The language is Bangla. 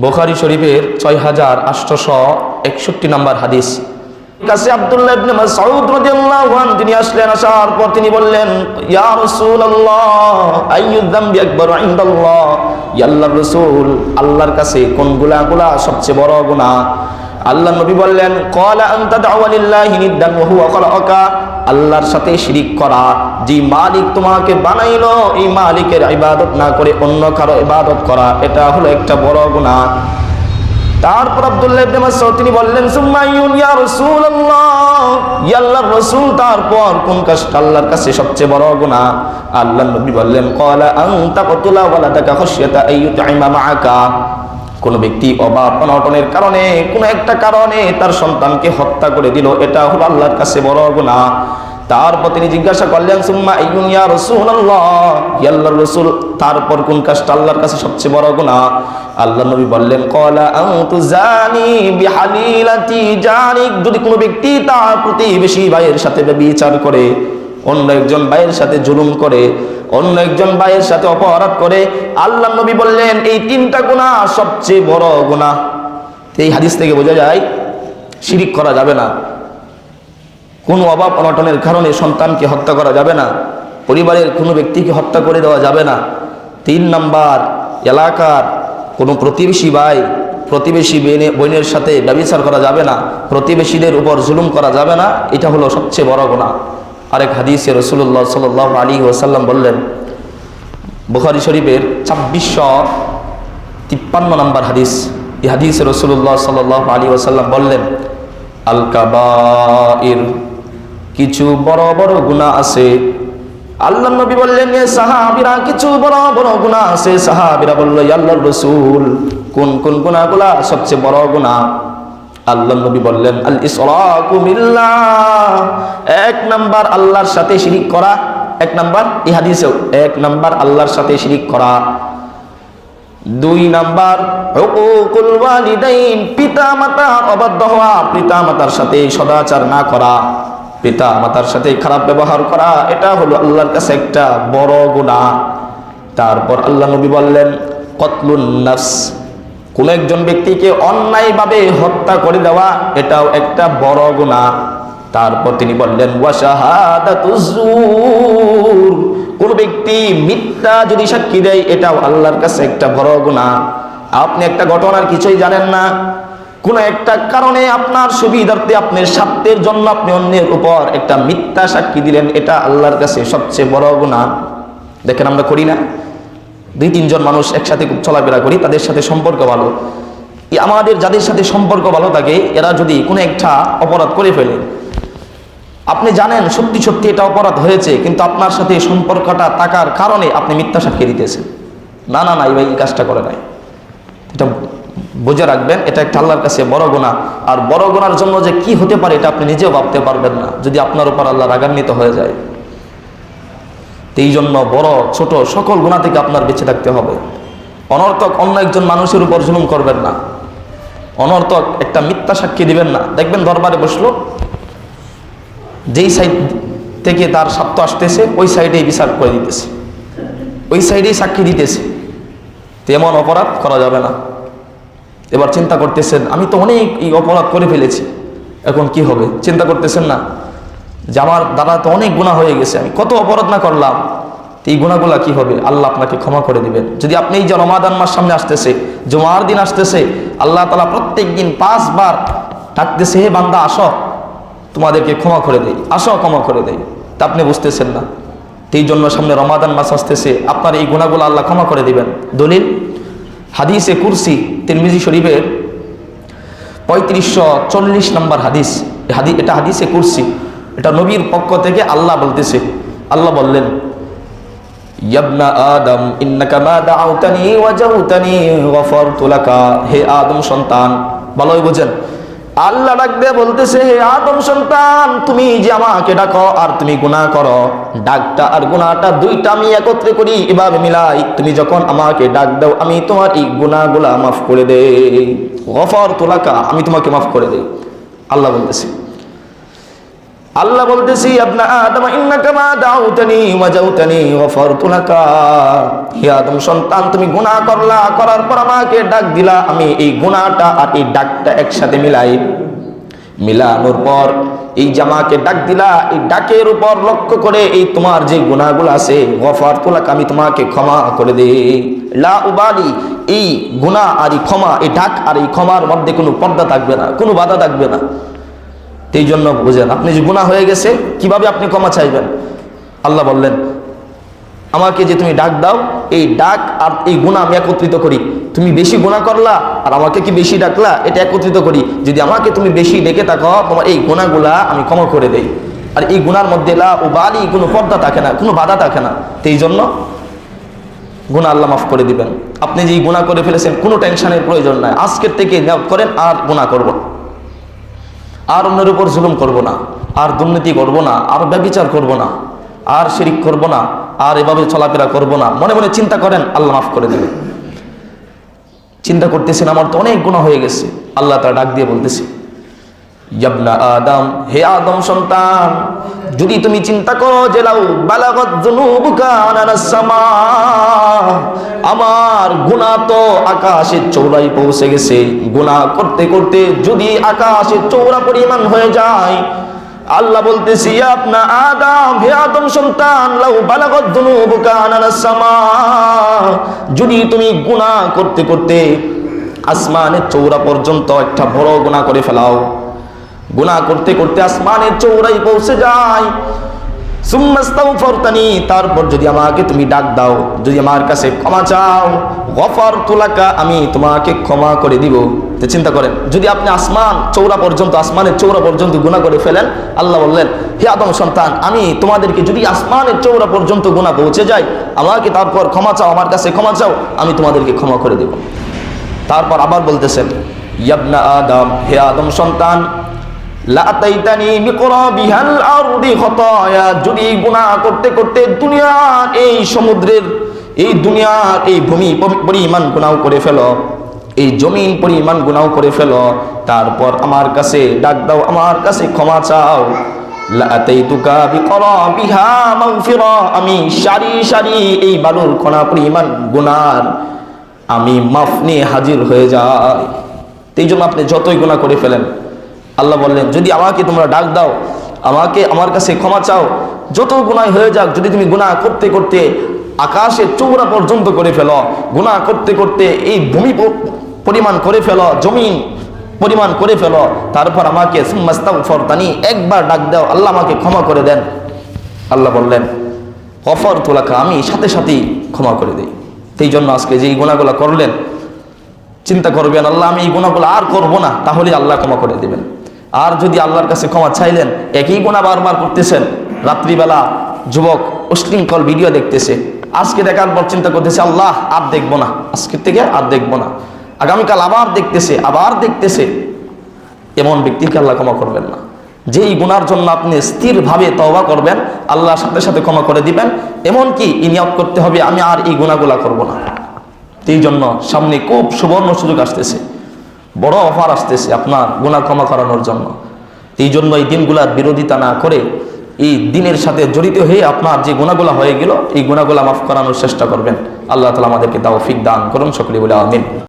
বুখারী শরীফের 6861 নম্বর হাদিস। কাছে আব্দুল্লাহ ইবনে মাসউদ রাদিয়াল্লাহু আনহু তিনি আসলেন, আসার পর তিনি বললেন, ইয়া রাসূলুল্লাহ আইয়ুয যামবি আকবারু ইনদাল্লাহ, ইয়া আল্লাহর রাসূল, আল্লাহর কাছে কোন গুনাহগুলো সবচেয়ে বড় গুনাহ? আল্লাহর নবী বললেন, ক্বালা আনতা দা'ওয়া লিল্লাহি নিদ্দান ওয়া হুয়া খালাকা, আল্লাহর সাথে শিরিক করা, যে মালিক তোমাকে বানাইলো এই মালিকের ইবাদত না করে অন্য কারো ইবাদত করা, এটা হলো একটা বড় গুনাহ। তারপর আব্দুল্লাহ ইবনে মাসউদ তিনি বললেন, সুম্মা ইয়া রাসূলুল্লাহ, ইয়া আল্লাহর রাসূল, তারপর কোন কাজটা আল্লাহর কাছে সবচেয়ে বড় গুনাহ? আল্লাহর নবী বললেন, ক্বালা আনতা কতুলা ওয়ালাদাকা খাশিয়াতা আইয়ুতঈমা মাআকা, কোন ব্যক্তি অভাব অনটনের কারণে কোন একটা কারণে তার সন্তানকে হত্যা করে দিল, এটা হলো আল্লাহর কাছে বড় গুনাহ। তারপর তিনি জিজ্ঞাসা করলেন, সুম্মা আইয়ুন ইয়া রাসূলুল্লাহ, ইয়া আল্লাহর রাসূল, তারপর কোন কাজটা আল্লাহর কাছে সবচেয়ে বড় গুনাহ? আল্লাহর নবী বললেন, ক্বালা আনতু জানি বিহালিলাতি জানিক, যদি কোনো ব্যক্তি তার প্রতিবেশী ভাইয়ের সাথে ব্যভিচার করে, অন্য একজন ভাইয়ের সাথে জুলুম করে, অন্য একজন ভাইয়ের সাথে অপরাধ করে, আল্লাহর নবী বললেন এই তিনটা গুনাহ সবচেয়ে বড় গুনাহ। এই হাদিস থেকে বোঝা যায় শিরিক করা যাবে না, কোনো অভাব অনটনের কারণে সন্তানকে হত্যা করা যাবে না, পরিবারের কোনো ব্যক্তিকে হত্যা করে দেওয়া যাবে না। 3 নাম্বার, এলাকার কোনো প্রতিবেশী ভাই প্রতিবেশী বোনের সাথে ব্যভিচার করা যাবে না, প্রতিবেশীদের উপর জুলুম করা যাবে না, এটা হলো সবচেয়ে বড় গুনাহ। আরেক হাদিসে রাসূলুল্লাহ সাল্লাল্লাহু আলাইহি ওয়াসাল্লাম বললেন, বুখারী শরীফের 2653 নম্বর হাদিস, এই হাদিসে রাসূলুল্লাহ সাল্লাল্লাহু আলাইহি ওয়াসাল্লাম বললেন, আল কাবাইর, কিছু বড় বড় গুনাহ আছে। আল্লাহর নবী বললেন, এ সাহাবীরা কিছু বড় বড় গুনাহ আছে। সাহাবীরা বলল, ইয়া আল্লাহর রাসূল, কোন কোন গুনাহগুলো সবচেয়ে বড় গুনাহ? আল্লাহর নবী বললেন, আল ইসরাকু বিল্লাহ, 1 নাম্বার আল্লাহর সাথে শিরিক করা। 1 নাম্বার, এই হাদিসেও 1 নাম্বার আল্লাহর সাথে শিরিক করা। 2 নাম্বার হুকুকুল ওয়ালিদাইন, পিতা মাতার অবাধ্য হওয়া, পিতা মাতার সাথে সদাচার না করা, পিতা মাতার সাথে খারাপ ব্যবহার করা, এটা হলো আল্লাহর কাছে একটা বড় গুনাহ। তারপর আল্লাহ নবী বললেন, কতলুন নফস, কোন একজন ব্যক্তিকে অন্যায়ভাবে হত্যা করে দেওয়া, এটাও একটা বড় গুনাহ। তারপর তিনি বললেন, ওয়া শাহাদাতুজ জুর, কোন ব্যক্তি মিথ্যা যদি সাক্ষী দেয়, এটাও আল্লাহর কাছে একটা বড় গুনাহ। আপনি একটা ঘটনার কিছুই জানেন না, কোন একটা কারণে আপনার সুবিধার্থে, আপনার স্বার্থের জন্য আপনি অন্যের উপর একটা মিথ্যা সাক্ষী দিলেন, এটা আল্লাহর কাছে সবচেয়ে বড় গুনাহ। দেখেন আমরা করি না, 2-3 জন মানুষ একসাথে চলাফেরা করি, তাদের সাথে সম্পর্ক ভালো, আমাদের যাদের সাথে সম্পর্ক ভালো থাকে, এরা যদি কোনো একটা অপরাধ করে ফেলে, আপনি জানেন সত্যি সত্যি এটা অপরাধ হয়েছে, কিন্তু আপনার সাথে সম্পর্কটা থাকার কারণে আপনি মিথ্যা সাক্ষী দিতেছেন, না না না এই ভাই এই কাজটা করে নাই। এটা বুঝে রাখবেন, এটা একটা আল্লাহর কাছে বড় গুনাহ। আর বড় গুনার জন্য যে কি হতে পারে এটা আপনি নিজেও ভাবতে পারবেন না, যদি আপনার উপর আল্লাহ রাগান্বিত হয়ে যায়। এই জন্য বড় ছোট সকল গুনাহ থেকে আপনার বেঁচে থাকতে হবে। অনর্থক অন্য একজন মানুষের উপর জুলুম করবেন না, অনর্থক একটা মিথ্যা সাক্ষী দিবেন না। দেখবেন দরবারে বসলো, যেই সাইড থেকে তার স্বার্থ আসতেছে ওই সাইডেই বিচার করে দিতেছে, ওই সাইডেই সাক্ষী দিতেছে, তেমন অপরাধ করা যাবে না। এবার চিন্তা করতেছেন, আমি তো অনেক এই অপরাধ করে ফেলেছি, এখন কি হবে? চিন্তা করতেছেন না যে আমার দ্বারা তো অনেক গুনাহ হয়ে গেছে, আমি কত অপরাধ না করলাম, এই গুনাহগুলা কি হবে? আল্লাহ আপনাকে ক্ষমা করে দিবেন। যদি আপনি এই যে রমাদান মাস সামনে আসতেছে, জুমার দিন আসতেছে, আল্লাহ তাআলা প্রত্যেক দিন 5 বার ডাকতেছে, হে বান্দা আসো, তোমাদেরকে ক্ষমা করে দেই, আসো ক্ষমা করে দেই, তা আপনি বুঝতেছেন না। এই জন্য সামনে রমাদান মাস আসতেছে, আপনার এই গুনাহগুলো আল্লাহ ক্ষমা করে দিবেন। দলিল হাদিসে কুরসি, তিরমিজি শরীফের 3540 নম্বর হাদিস। এটা হাদিসে কুরসি, এটা নবীর পক্ষ থেকে আল্লাহ বলতেছে। আল্লাহ বললেন, ইয়াবনা আদম ইন্নাকা মা দাউতানি ওয়াজাউতানি গফারতু লাকা, হে আদম সন্তান, ভালোই বুঝেন, আল্লাহ ডাক দিয়ে বলতেছে, হে আদম সন্তান, তুমি যে আমাকে ডাকো আর তুমি গুনাহ করো, ডাকটা আর গুনাহটা দুইটা আমি একত্রে করি, এভাবে মিলাই, তুমি যখন আমাকে ডাক দাও আমি তোমার এই গুনাহগুলা মাফ করে দেই, গফারতু লাকা, আমি তোমাকে মাফ করে দেই। আল্লাহ বলতেছে। আল্লাহ বলতেছি ইবনা আদম ইন্নাকা মা দাউতানি ওয়াজাউতানি গফারতু লাকা। হে আদম সন্তান, তুমি গুনাহ করলা, করার পর আমাকে ডাক দিলা, আমি এই গুনাহটা আর এই ডাকটা একসাথে মিলানোর পর এই জামাকে ডাক দিলা, এই ডাকের উপর লক্ষ্য করে এই তোমার যে গুনাহগুলো আছে গফারতু লাকা, আমি তোমাকে ক্ষমা করে দেই। লা উবালি, এই গুনাহ আর এই ক্ষমা, এই ডাক আর এই ক্ষমার মধ্যে কোনো পর্দা থাকবে না, কোনো বাধা থাকবে না। এই জন্য বুঝেন, আপনি যে গুনাহ হয়ে গেছে কিভাবে আপনি ক্ষমা চাইবেন? আল্লাহ বললেন আমাকে যে তুমি ডাক দাও, এই ডাক আর এই গুনাহ আমি একত্রিত করি। তুমি বেশি গুনাহ করলা আর আমাকে কি বেশি ডাকলা, এটা একত্রিত করি। যদি আমাকে তুমি বেশি ডেকে থাকো, তোমার এই গুনাহগুলা আমি ক্ষমা করে দেই। আর এই গুনার মধ্যে লা উবালি, কোনো পর্দা থাকে না, কোনো বাধা থাকে না। এই জন্য গুনাহ আল্লাহ মাফ করে দিবেন। আপনি যে গুনাহ করে ফেলেছেন, কোনো টেনশনের প্রয়োজন নাই। আজকের থেকে নিয়ত করেন আর গুনাহ করব না, আর অন্যের উপর জুলুম করব না, আর দুর্নীতি করব না, আর ব্যভিচার করব না, আর শিরিক করব না, আর এভাবে চলাফেরা করব না। মনে মনে চিন্তা করেন, আল্লাহ মাফ করে দেবে। চিন্তা করতেছেন আমার তো অনেক গুনাহ হয়ে গেছে, আল্লাহ তার ডাক দিয়ে বলতেছে ইবনা আদম, হে আদম সন্তান, যদি তুমি চিন্তা করো যে লাউ বালাগাত যুনুবুকা আনানাস সামা, আমার গুনাহ তো আকাশের চৌড়ায় পৌঁছে গেছে, গুনাহ করতে করতে যদি আকাশের চৌড়া পরিমাণ হয়ে যায়, আল্লাহ বলতেছি ইবনা আদম, হে আদম সন্তান, লাউ বালাগাত যুনুবুকা আনানাস সামা, যদি তুমি গুনাহ করতে করতে আসমানের চৌড়া পর্যন্ত একটা বড় গুনাহ করে ফেলাও, গুনাহ করতে করতে আসমানের চৌড়ায় পৌঁছে যায়, সুম্মাস্তাগফারতানি, তারপর যদি আমাকে তুমি ডাক দাও, যদি আমার কাছে ক্ষমা চাও, গফারতু লাকা, আমি তোমাকে ক্ষমা করে দিব। তো চিন্তা করেন, যদি আপনি আসমানের চৌড়া পর্যন্ত গুনাহ করে ফেলেন, আল্লাহ বললেন হে আদম সন্তান, আমি তোমাদেরকে যদি আসমানের চৌড়া পর্যন্ত গুনাহ পৌঁছে যায়, আমাকে তারপর ক্ষমা চাও, আমার কাছে ক্ষমা চাও, আমি তোমাদেরকে ক্ষমা করে দেব। তারপর আবার বলতেছেন ইবনা আদম, হে আদম সন্তান, লাতাইতানি বিকরাবিহাল আরদি খতায়া, যদি গুনাহ করতে করতে দুনিয়ার এই সমুদ্রের, এই দুনিয়ার এই ভূমি পরিমাণ গুনাহ করে ফেলো, এই জমিন পরিমাণ গুনাহ করে ফেলো, তারপর আমার কাছে ডাক দাও, আমার কাছে ক্ষমা চাও, লাতাইতুকা বিকরাবিহা মাগফিরা, আমি সারি সারি এই বালুর কণা পরিমাণ গুনার আমি মাফ নিয়ে হাজির হয়ে যাই। এই জন্য আপনি যতই গুনাহ করে ফেলেন, আল্লাহ বললেন যদি আমাকে তোমরা ডাক দাও, আমাকে আমার কাছে ক্ষমা চাও, যত গুনাহ হয়ে যাক, যদি তুমি গুনাহ করতে করতে আকাশে চৌড়া পর্যন্ত করে ফেলো, গুনাহ করতে করতে এই ভূমি পরিমাণ করে ফেলো, জমিন পরিমাণ করে ফেলো, তারপর আমাকে সুম্মাস্তাগফারতানি, একবার ডাক দাও, আল্লাহ আমাকে ক্ষমা করে দেন। আল্লাহ বললেন গফারতু লাকা, আমি সাথে সাথেই ক্ষমা করে দেই। এই জন্য আজকে যে এই গুনাহগুলো করলেন, চিন্তা করবেন আল্লাহ আমি এই গুনাহগুলো আর করব না, তাহলে আল্লাহ ক্ষমা করে দেবেন। আর যদি আল্লাহর কাছে ক্ষমা চাইলেন, একই গুনাহ বারবার করতেছেন, রাত্রিবেলা যুবক অশ্লীল ভিডিও দেখতেছে, আজকে দেখার পর চিন্তা করতেছে আল্লাহ আর দেখবো না, আজকের থেকে আর দেখবো না, আগামীকাল আবার দেখতেছে, এমন ব্যক্তিকে আল্লাহ ক্ষমা করবেন না। যেই গুনার জন্য আপনি স্থিরভাবে তওবা করবেন, আল্লাহর সাথে সাথে ক্ষমা করে দিবেন, এমনকি নিয়ত করতে হবে আমি আর এই গুনাহগুলা করব না। এই জন্য সামনে খুব সুবর্ণ সুযোগ আসতেছে, বড় অফার আসতেছে আপনার গুনাহ ক্ষমা করানোর জন্য। এই জন্য এই দিনগুলার বিরোধিতা না করে এই দিনের সাথে জড়িত হয়ে আপনার যে গুনাহগুলা হয়ে গেল, এই গুনাহগুলা মাফ করানোর চেষ্টা করবেন। আল্লাহ তাআলা আমাদেরকে তৌফিক দান করুন, সকলে বলে আমিন।